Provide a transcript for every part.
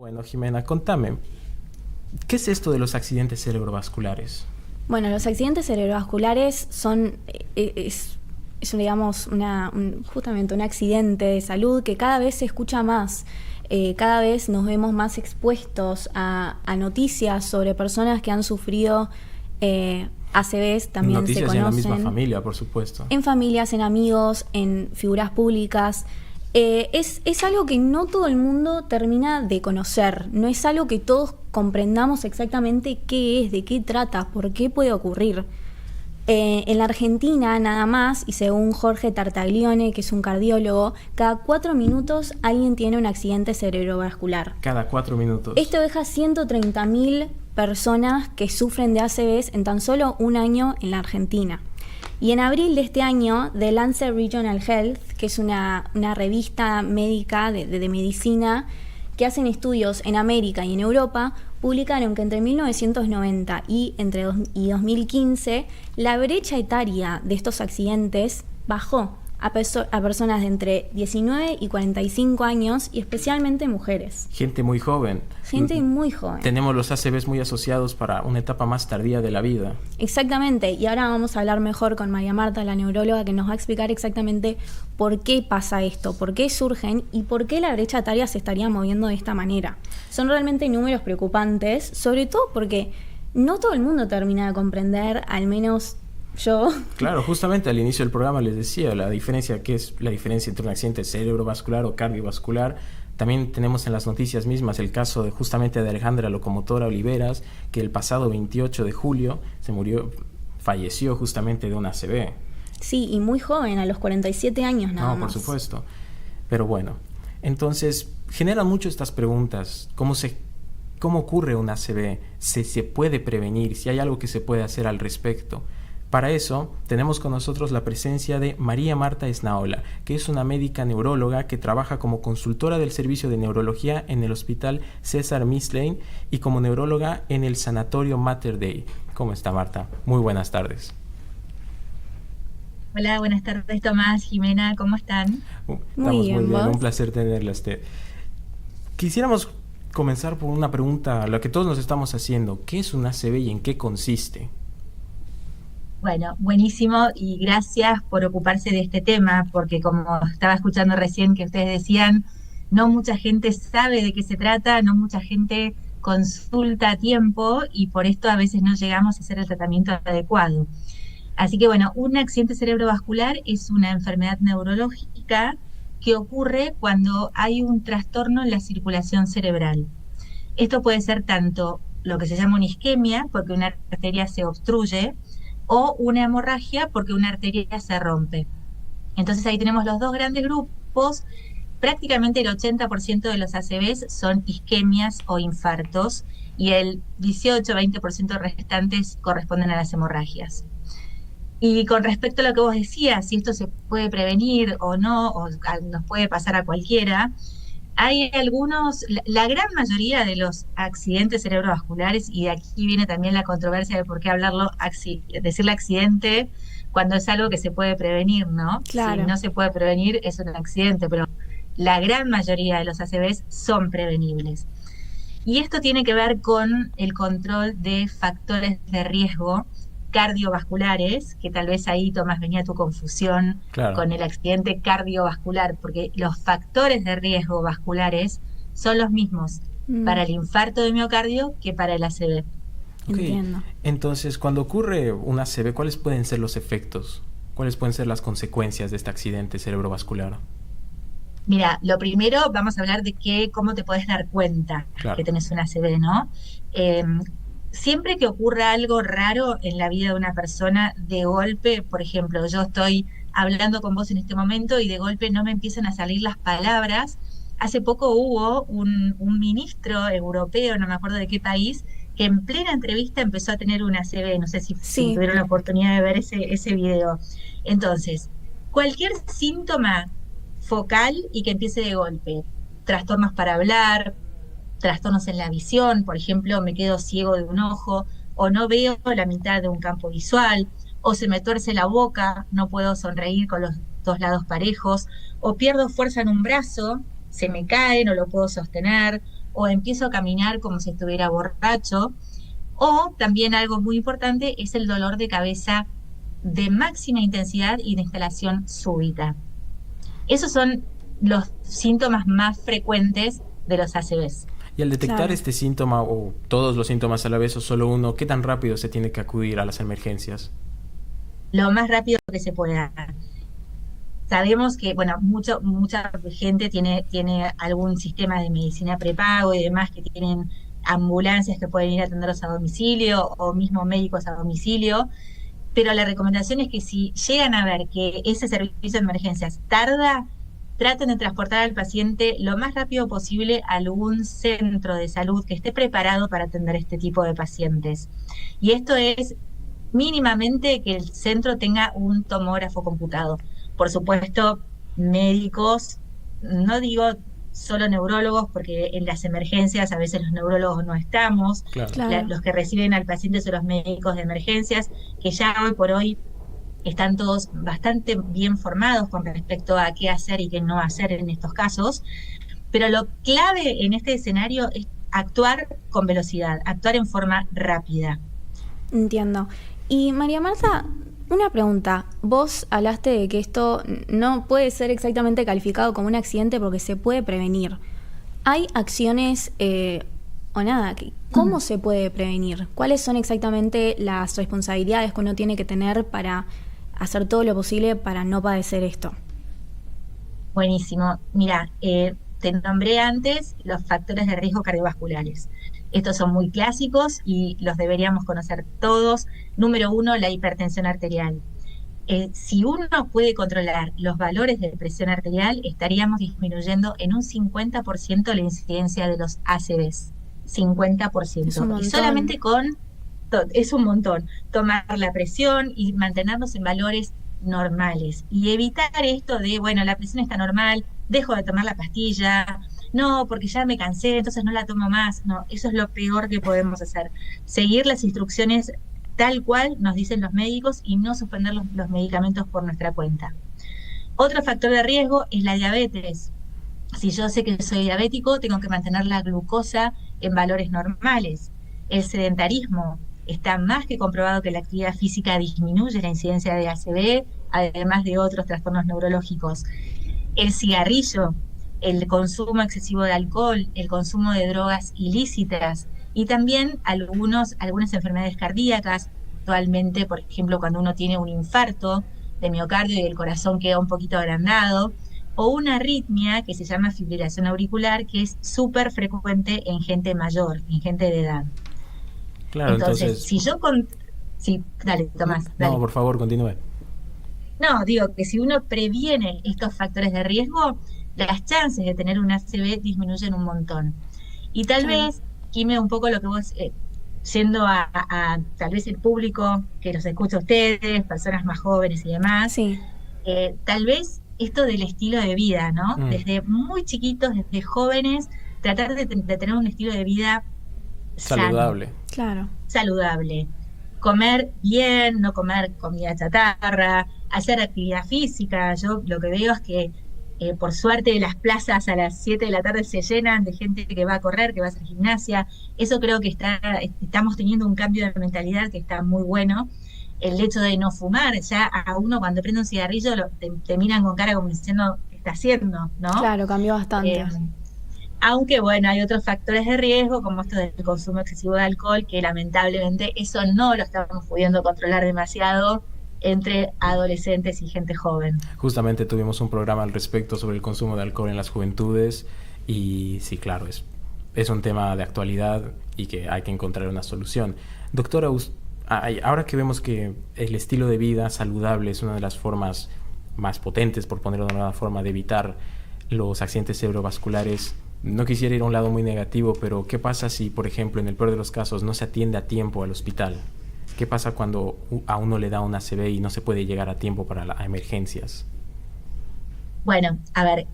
Bueno, Jimena, contame, ¿qué es esto de los accidentes cerebrovasculares? Bueno, los accidentes cerebrovasculares digamos, justamente un accidente de salud que cada vez se escucha más. Cada vez nos vemos más expuestos a noticias sobre personas que han sufrido ACVs, también Noticias se en la conocen. misma familia, por supuesto. En familias, en amigos, en figuras públicas. Es algo que no todo el mundo termina de conocer, no es algo que todos comprendamos exactamente qué es, de qué trata, por qué puede ocurrir. En la Argentina nada más, y según Jorge Tartaglione, que es un cardiólogo, cada 4 minutos alguien tiene un accidente cerebrovascular. Cada 4 minutos. Esto deja 130.000 personas que sufren de ACVs en tan solo un año en la Argentina. Y en abril de este año, The Lancet Regional Health, que es una revista médica de medicina que hacen estudios en América y en Europa, publicaron que entre 1990 y 2015 la brecha etaria de estos accidentes bajó a personas de entre 19 y 45 años y especialmente mujeres. Gente muy joven. Gente muy joven. Tenemos los ACVs muy asociados para una etapa más tardía de la vida. Exactamente, y ahora vamos a hablar mejor con María Marta, la neuróloga, que nos va a explicar exactamente por qué pasa esto, por qué surgen y por qué la brecha etaria se estaría moviendo de esta manera. Son realmente números preocupantes, sobre todo porque no todo el mundo termina de comprender, al menos yo. Claro, justamente al inicio del programa les decía la diferencia, que es la diferencia entre un accidente cerebrovascular o cardiovascular. También tenemos en las noticias mismas el caso de justamente de Alejandra Locomotora Oliveras, que el pasado 28 de julio falleció justamente de un ACV. Sí, y muy joven, a los 47 años nada más. No, por supuesto. Pero bueno, entonces generan mucho estas preguntas. ¿Cómo ocurre un ACV? ¿Se puede prevenir? ¿Si hay algo que se puede hacer al respecto? Para eso tenemos con nosotros la presencia de María Marta Esnaola, que es una médica neuróloga que trabaja como consultora del servicio de neurología en el Hospital César Mislane y como neuróloga en el Sanatorio Mater Dei. ¿Cómo está, Marta? Muy buenas tardes. Hola, buenas tardes, Tomás, Jimena, ¿cómo están? Estamos muy bien, ¿vos? un placer tenerla a usted. Quisiéramos comenzar por una pregunta, la que todos nos estamos haciendo. ¿Qué es un ACV y en qué consiste? Bueno, buenísimo y gracias por ocuparse de este tema, porque como estaba escuchando recién que ustedes decían, no mucha gente sabe de qué se trata, no mucha gente consulta a tiempo y por esto a veces no llegamos a hacer el tratamiento adecuado. Así que bueno, un accidente cerebrovascular es una enfermedad neurológica que ocurre cuando hay un trastorno en la circulación cerebral. Esto puede ser tanto lo que se llama una isquemia, porque una arteria se obstruye, o una hemorragia porque una arteria se rompe. Entonces ahí tenemos los dos grandes grupos. Prácticamente el 80% de los ACVs son isquemias o infartos y el 18-20% restantes corresponden a las hemorragias. Y con respecto a lo que vos decías, si esto se puede prevenir o no, o nos puede pasar a cualquiera, hay algunos, la gran mayoría de los accidentes cerebrovasculares, y de aquí viene también la controversia de por qué decirle accidente cuando es algo que se puede prevenir, ¿no? Claro. Si no se puede prevenir es un accidente, pero la gran mayoría de los ACVs son prevenibles. Y esto tiene que ver con el control de factores de riesgo cardiovasculares, que tal vez ahí, Tomás, venía tu confusión con el accidente cardiovascular, porque los factores de riesgo vasculares son los mismos para el infarto de miocardio que para el ACV. Okay. Entiendo. Entonces, cuando ocurre un ACV, ¿cuáles pueden ser los efectos? ¿Cuáles pueden ser las consecuencias de este accidente cerebrovascular? Mira, lo primero vamos a hablar de cómo te puedes dar cuenta que tenés un ACV, ¿no? Siempre que ocurra algo raro en la vida de una persona, de golpe, por ejemplo, yo estoy hablando con vos en este momento y de golpe no me empiezan a salir las palabras. Hace poco hubo un ministro europeo, no me acuerdo de qué país, que en plena entrevista empezó a tener una ACV, no sé si tuvieron la oportunidad de ver ese video. Entonces, cualquier síntoma focal y que empiece de golpe, trastornos para hablar, trastornos en la visión, por ejemplo, me quedo ciego de un ojo, o no veo la mitad de un campo visual, o se me tuerce la boca, no puedo sonreír con los dos lados parejos, o pierdo fuerza en un brazo, se me cae, no lo puedo sostener, o empiezo a caminar como si estuviera borracho, o también algo muy importante es el dolor de cabeza de máxima intensidad y de instalación súbita. Esos son los síntomas más frecuentes de los ACVs. Y al detectar este síntoma o todos los síntomas a la vez o solo uno, ¿qué tan rápido se tiene que acudir a las emergencias? Lo más rápido que se pueda. Sabemos que, bueno, mucha gente tiene algún sistema de medicina prepago y demás, que tienen ambulancias que pueden ir a atenderlos a domicilio o mismo médicos a domicilio, pero la recomendación es que si llegan a ver que ese servicio de emergencias tarda, traten de transportar al paciente lo más rápido posible a algún centro de salud que esté preparado para atender este tipo de pacientes. Y esto es mínimamente que el centro tenga un tomógrafo computado. Por supuesto, médicos, no digo solo neurólogos, porque en las emergencias a veces los neurólogos no estamos. Claro. Los que reciben al paciente son los médicos de emergencias, que ya hoy por hoy están todos bastante bien formados con respecto a qué hacer y qué no hacer en estos casos. Pero lo clave en este escenario es actuar con velocidad, actuar en forma rápida. Entiendo. Y María Marta, una pregunta. Vos hablaste de que esto no puede ser exactamente calificado como un accidente porque se puede prevenir. ¿Hay acciones o nada? ¿Cómo se puede prevenir? ¿Cuáles son exactamente las responsabilidades que uno tiene que tener para hacer todo lo posible para no padecer esto? Buenísimo. Mira, te nombré antes los factores de riesgo cardiovasculares. Estos son muy clásicos y los deberíamos conocer todos. Número 1, la hipertensión arterial. Si uno puede controlar los valores de presión arterial, estaríamos disminuyendo en un 50% la incidencia de los ACVs. 50%. Y solamente es un montón, tomar la presión y mantenernos en valores normales. Y evitar esto de, bueno, la presión está normal, dejo de tomar la pastilla, no, porque ya me cansé, entonces no la tomo más. No, eso es lo peor que podemos hacer. Seguir las instrucciones tal cual nos dicen los médicos y no suspender los medicamentos por nuestra cuenta. Otro factor de riesgo es la diabetes. Si yo sé que soy diabético, tengo que mantener la glucosa en valores normales. El sedentarismo. Está más que comprobado que la actividad física disminuye la incidencia de ACV, además de otros trastornos neurológicos. El cigarrillo, el consumo excesivo de alcohol, el consumo de drogas ilícitas y también algunas enfermedades cardíacas. Actualmente, por ejemplo, cuando uno tiene un infarto de miocardio y el corazón queda un poquito agrandado, o una arritmia que se llama fibrilación auricular, que es súper frecuente en gente mayor, en gente de edad. Claro, entonces si yo Sí, dale, Tomás. Dale. No, por favor, continúe. No, digo que si uno previene estos factores de riesgo, las chances de tener un ACV disminuyen un montón. Y tal vez, Quime, un poco lo que vos, yendo a tal vez el público que los escucha a ustedes, personas más jóvenes y demás, tal vez esto del estilo de vida, ¿no? Desde muy chiquitos, desde jóvenes, tratar de tener un estilo de vida saludable. Sano, claro. saludable. Comer bien, no comer comida chatarra, hacer actividad física. Yo lo que veo es que por suerte las plazas a las 7 de la tarde se llenan de gente que va a correr, que va a hacer gimnasia. Eso creo que estamos teniendo un cambio de mentalidad que está muy bueno. El hecho de no fumar, ya a uno cuando prende un cigarrillo te miran con cara como diciendo ¿qué está haciendo? ¿No? Claro, cambió bastante. Aunque bueno, hay otros factores de riesgo como esto del consumo excesivo de alcohol, que lamentablemente eso no lo estamos pudiendo controlar demasiado entre adolescentes y gente joven. Justamente tuvimos un programa al respecto sobre el consumo de alcohol en las juventudes y sí, claro, es un tema de actualidad y que hay que encontrar una solución. Doctora, ahora que vemos que el estilo de vida saludable es una de las formas más potentes, por ponerlo de una forma, de evitar los accidentes cerebrovasculares, no quisiera ir a un lado muy negativo, pero ¿qué pasa si, por ejemplo, en el peor de los casos no se atiende a tiempo al hospital? ¿Qué pasa cuando a uno le da un ACV y no se puede llegar a tiempo para las emergencias? Bueno, a ver,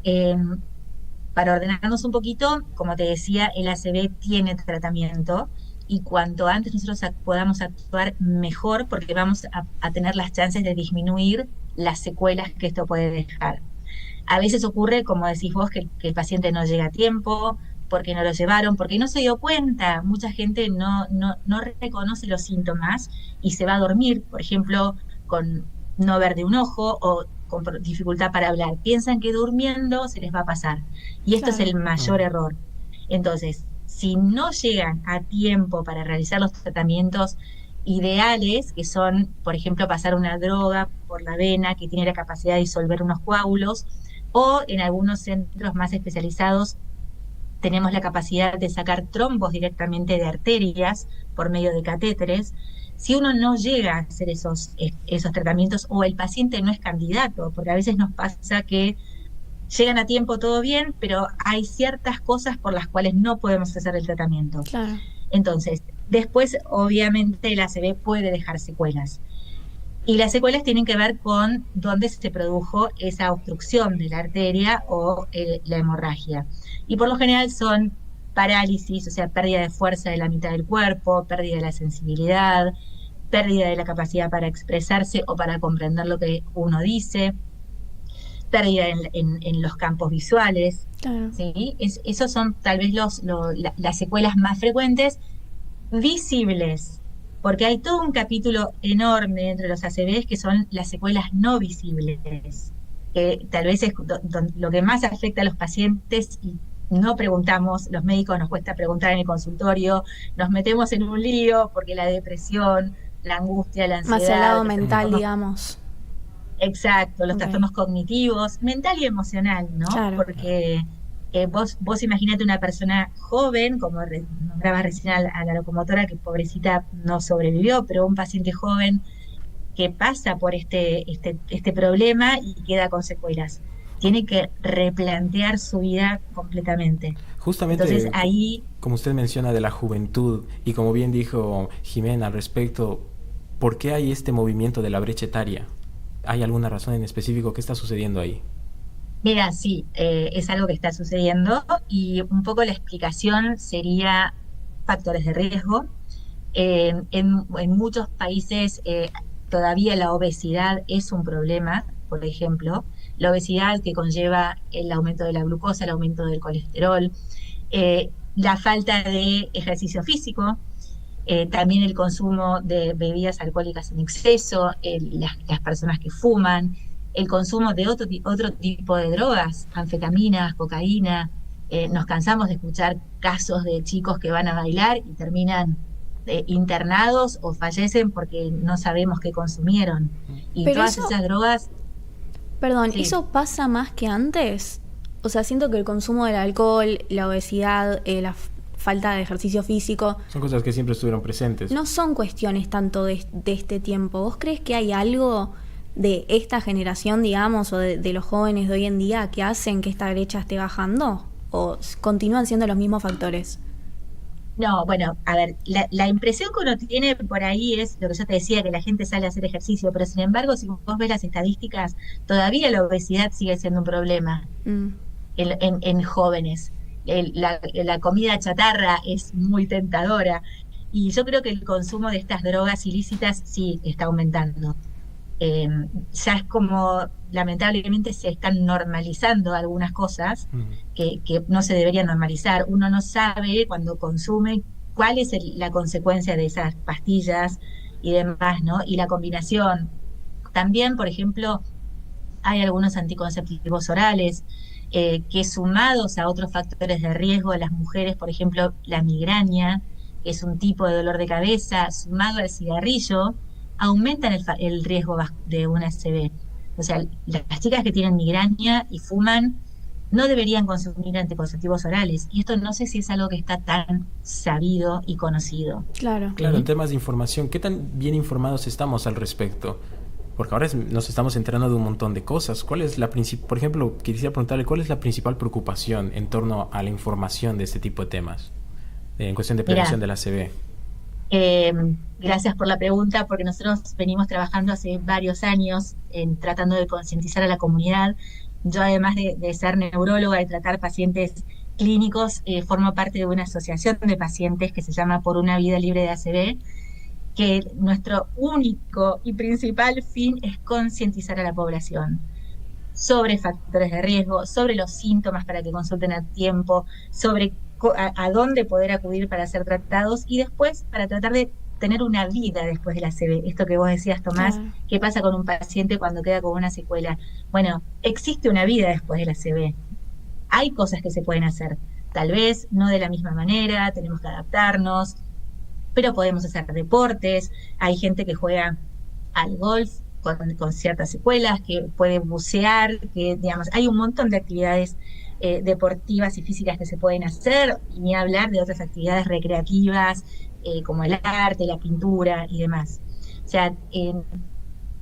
para ordenarnos un poquito, como te decía, el ACV tiene tratamiento y cuanto antes nosotros podamos actuar mejor, porque vamos a tener las chances de disminuir las secuelas que esto puede dejar. A veces ocurre, como decís vos, que el paciente no llega a tiempo, porque no lo llevaron, porque no se dio cuenta. Mucha gente no reconoce los síntomas y se va a dormir, por ejemplo, con no ver de un ojo o con dificultad para hablar. Piensan que durmiendo se les va a pasar. Y esto es Claro. el mayor error. Entonces, si no llegan a tiempo para realizar los tratamientos ideales, que son, por ejemplo, pasar una droga por la vena que tiene la capacidad de disolver unos coágulos, o en algunos centros más especializados tenemos la capacidad de sacar trombos directamente de arterias por medio de catéteres. Si uno no llega a hacer esos tratamientos, o el paciente no es candidato, porque a veces nos pasa que llegan a tiempo todo bien, pero hay ciertas cosas por las cuales no podemos hacer el tratamiento. Claro. Entonces, después, obviamente, el ACV puede dejar secuelas. Y las secuelas tienen que ver con dónde se produjo esa obstrucción de la arteria o la hemorragia. Y por lo general son parálisis, o sea, pérdida de fuerza de la mitad del cuerpo, pérdida de la sensibilidad, pérdida de la capacidad para expresarse o para comprender lo que uno dice, pérdida en los campos visuales. Claro. ¿Sí? Esos son tal vez las secuelas más frecuentes, visibles, porque hay todo un capítulo enorme entre los ACVs que son las secuelas no visibles, que tal vez es lo que más afecta a los pacientes y no preguntamos, los médicos nos cuesta preguntar en el consultorio, nos metemos en un lío porque la depresión, la angustia, la ansiedad... Más el lado mental, digamos. Exacto, los trastornos cognitivos, mental y emocional, ¿no? Claro. Porque vos imaginate una persona joven, como nombraba recién a la locomotora, que pobrecita no sobrevivió, pero un paciente joven que pasa por este problema y queda con secuelas. Tiene que replantear su vida completamente. Justamente, entonces ahí, como usted menciona de la juventud, y como bien dijo Jimena al respecto, ¿por qué hay este movimiento de la brecha etaria? ¿Hay alguna razón en específico? ¿Qué está sucediendo ahí? mira, sí, es algo que está sucediendo y un poco la explicación sería factores de riesgo. En muchos países todavía la obesidad es un problema, por ejemplo, la obesidad que conlleva el aumento de la glucosa, el aumento del colesterol, la falta de ejercicio físico, también el consumo de bebidas alcohólicas en exceso, las personas que fuman, el consumo de otro tipo de drogas, anfetaminas, cocaína. Nos cansamos de escuchar casos de chicos que van a bailar y terminan internados o fallecen porque no sabemos qué consumieron. Y pero todas esas drogas... Perdón, Sí. ¿eso pasa más que antes? O sea, siento que el consumo del alcohol, la obesidad, la falta de ejercicio físico, Son cosas que siempre estuvieron presentes. no son cuestiones tanto de este tiempo. ¿Vos crees que hay algo de esta generación, digamos, o de los jóvenes de hoy en día que hacen que esta brecha esté bajando? ¿O continúan siendo los mismos factores? No, bueno, a ver, la impresión que uno tiene por ahí es lo que yo te decía, que la gente sale a hacer ejercicio, pero sin embargo, si vos ves las estadísticas, todavía la obesidad sigue siendo un problema en jóvenes. La comida chatarra es muy tentadora y yo creo que el consumo de estas drogas ilícitas sí está aumentando. Ya es como, lamentablemente, se están normalizando algunas cosas que no se deberían normalizar. Uno no sabe cuando consume cuál es la consecuencia de esas pastillas y demás, ¿no? Y la combinación. También, por ejemplo, hay algunos anticonceptivos orales que, sumados a otros factores de riesgo de las mujeres, por ejemplo, la migraña, que es un tipo de dolor de cabeza, sumado al cigarrillo, aumentan el riesgo de una ACV. O sea, las chicas que tienen migraña y fuman no deberían consumir anticonceptivos orales. Y esto no sé si es algo que está tan sabido y conocido. Claro. Claro, en temas de información, ¿qué tan bien informados estamos al respecto? Porque ahora nos estamos enterando de un montón de cosas. ¿Cuál es por ejemplo, quisiera preguntarle, ¿cuál es la principal preocupación en torno a la información de este tipo de temas? En cuestión de prevención de la ACV. Gracias por la pregunta, porque nosotros venimos trabajando hace varios años tratando de concientizar a la comunidad. Yo, además de ser neuróloga y tratar pacientes clínicos, formo parte de una asociación de pacientes que se llama Por una Vida Libre de ACV, que nuestro único y principal fin es concientizar a la población sobre factores de riesgo, sobre los síntomas para que consulten a tiempo, sobre a dónde poder acudir para ser tratados y después para tratar de tener una vida después del ACV. Esto que vos decías, Tomás, Claro. ¿qué pasa con un paciente cuando queda con una secuela? Bueno, existe una vida después del ACV. Hay cosas que se pueden hacer, tal vez no de la misma manera, tenemos que adaptarnos, pero podemos hacer deportes, hay gente que juega al golf con ciertas secuelas, que puede bucear, que digamos, hay un montón de actividades deportivas y físicas que se pueden hacer, y ni hablar de otras actividades recreativas, como el arte, la pintura y demás. O sea,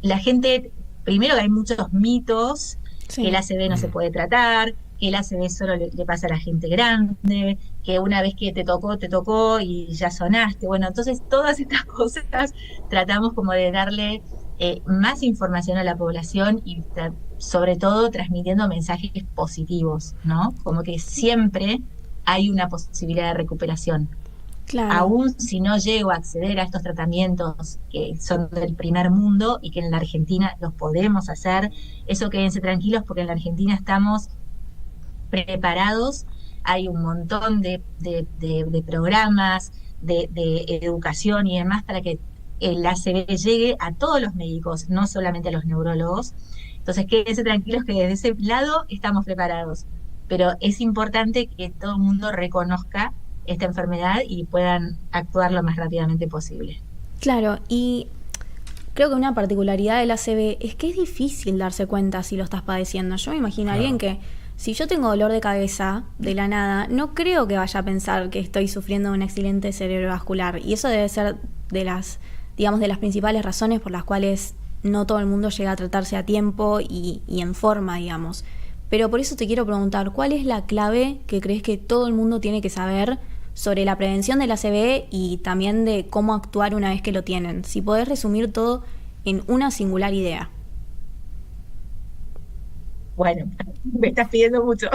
la gente, primero que hay muchos mitos, Sí. que el ACV no se puede tratar, que el ACV solo le pasa a la gente grande, que una vez que te tocó y ya sonaste. Bueno, entonces todas estas cosas tratamos como de darle más información a la población y sobre todo transmitiendo mensajes positivos, ¿no? Como que siempre hay una posibilidad de recuperación. Claro. Aún si no llego a acceder a estos tratamientos que son del primer mundo y que en la Argentina los podemos hacer, eso quédense tranquilos porque en la Argentina estamos preparados, hay un montón de programas, de educación y demás para que el ACV llegue a todos los médicos, no solamente a los neurólogos. Entonces quédense tranquilos que desde ese lado estamos preparados, pero es importante que todo el mundo reconozca esta enfermedad y puedan actuar lo más rápidamente posible. Claro, y creo que una particularidad del ACV es que es difícil darse cuenta si lo estás padeciendo. Yo me imagino a alguien que, si yo tengo dolor de cabeza de la nada, no creo que vaya a pensar que estoy sufriendo de un accidente cerebrovascular. Y eso debe ser de las, digamos, de las principales razones por las cuales no todo el mundo llega a tratarse a tiempo y en forma, digamos. Pero por eso te quiero preguntar, ¿cuál es la clave que crees que todo el mundo tiene que saber sobre la prevención del ACV y también de cómo actuar una vez que lo tienen? Si podés resumir todo en una singular idea. Bueno, me estás pidiendo mucho,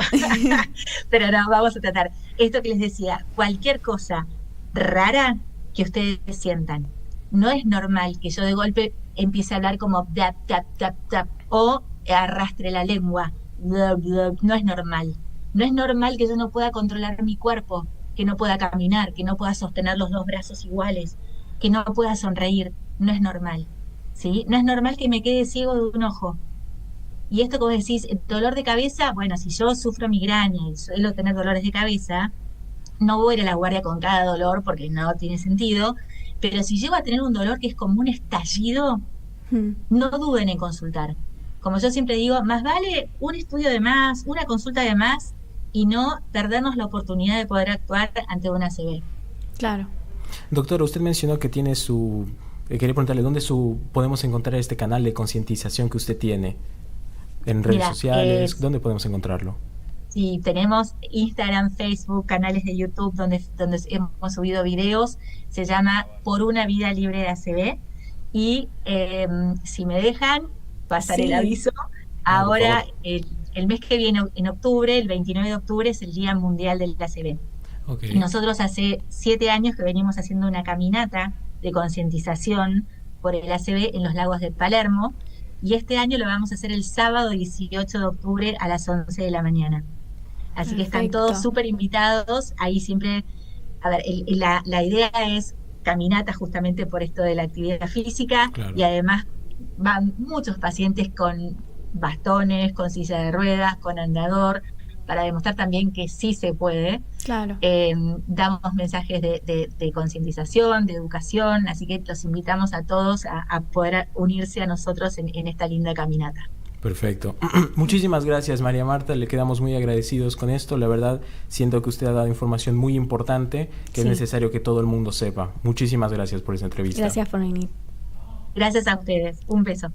pero no, vamos a tratar. Esto que les decía, cualquier cosa rara que ustedes sientan, no es normal que yo de golpe empiece a hablar como tap, tap, tap, tap, o arrastre la lengua, bla, bla, no es normal. No es normal que yo no pueda controlar mi cuerpo, que no pueda caminar, que no pueda sostener los dos brazos iguales, que no pueda sonreír, no es normal, ¿sí? No es normal que me quede ciego de un ojo. Y esto, como decís, el dolor de cabeza, bueno, si yo sufro migraña y suelo tener dolores de cabeza, no voy a ir a la guardia con cada dolor porque no tiene sentido, pero si llego a tener un dolor que es como un estallido, no duden en consultar. Como yo siempre digo, más vale un estudio de más, una consulta de más, y no perdernos la oportunidad de poder actuar ante una ACV. Claro. Doctora, usted mencionó que tiene quería preguntarle, ¿dónde podemos encontrar este canal de concientización que usted tiene? ¿En redes sociales? ¿Dónde podemos encontrarlo? Sí, tenemos Instagram, Facebook, canales de YouTube donde hemos subido videos. Se llama Por una vida libre de ACV. Y si me dejan, pasaré el aviso. Ahora, el mes que viene, en octubre, el 29 de octubre, es el Día Mundial del ACV. Okay. Nosotros hace 7 años que venimos haciendo una caminata de concientización por el ACV en los lagos de Palermo. Y este año lo vamos a hacer el sábado 18 de octubre a las 11 de la mañana. Así Perfecto. Que están todos súper invitados. Ahí siempre, a ver, la idea es caminata justamente por esto de la actividad física. Claro. Y además van muchos pacientes con bastones, con silla de ruedas, con andador, para demostrar también que sí se puede. Claro. Damos mensajes de concientización, de educación, así que los invitamos a todos a poder unirse a nosotros en esta linda caminata. Perfecto. Muchísimas gracias, María Marta. Le quedamos muy agradecidos con esto. La verdad, siento que usted ha dado información muy importante que es necesario que todo el mundo sepa. Muchísimas gracias por esta entrevista. Gracias por venir. Gracias a ustedes. Un beso.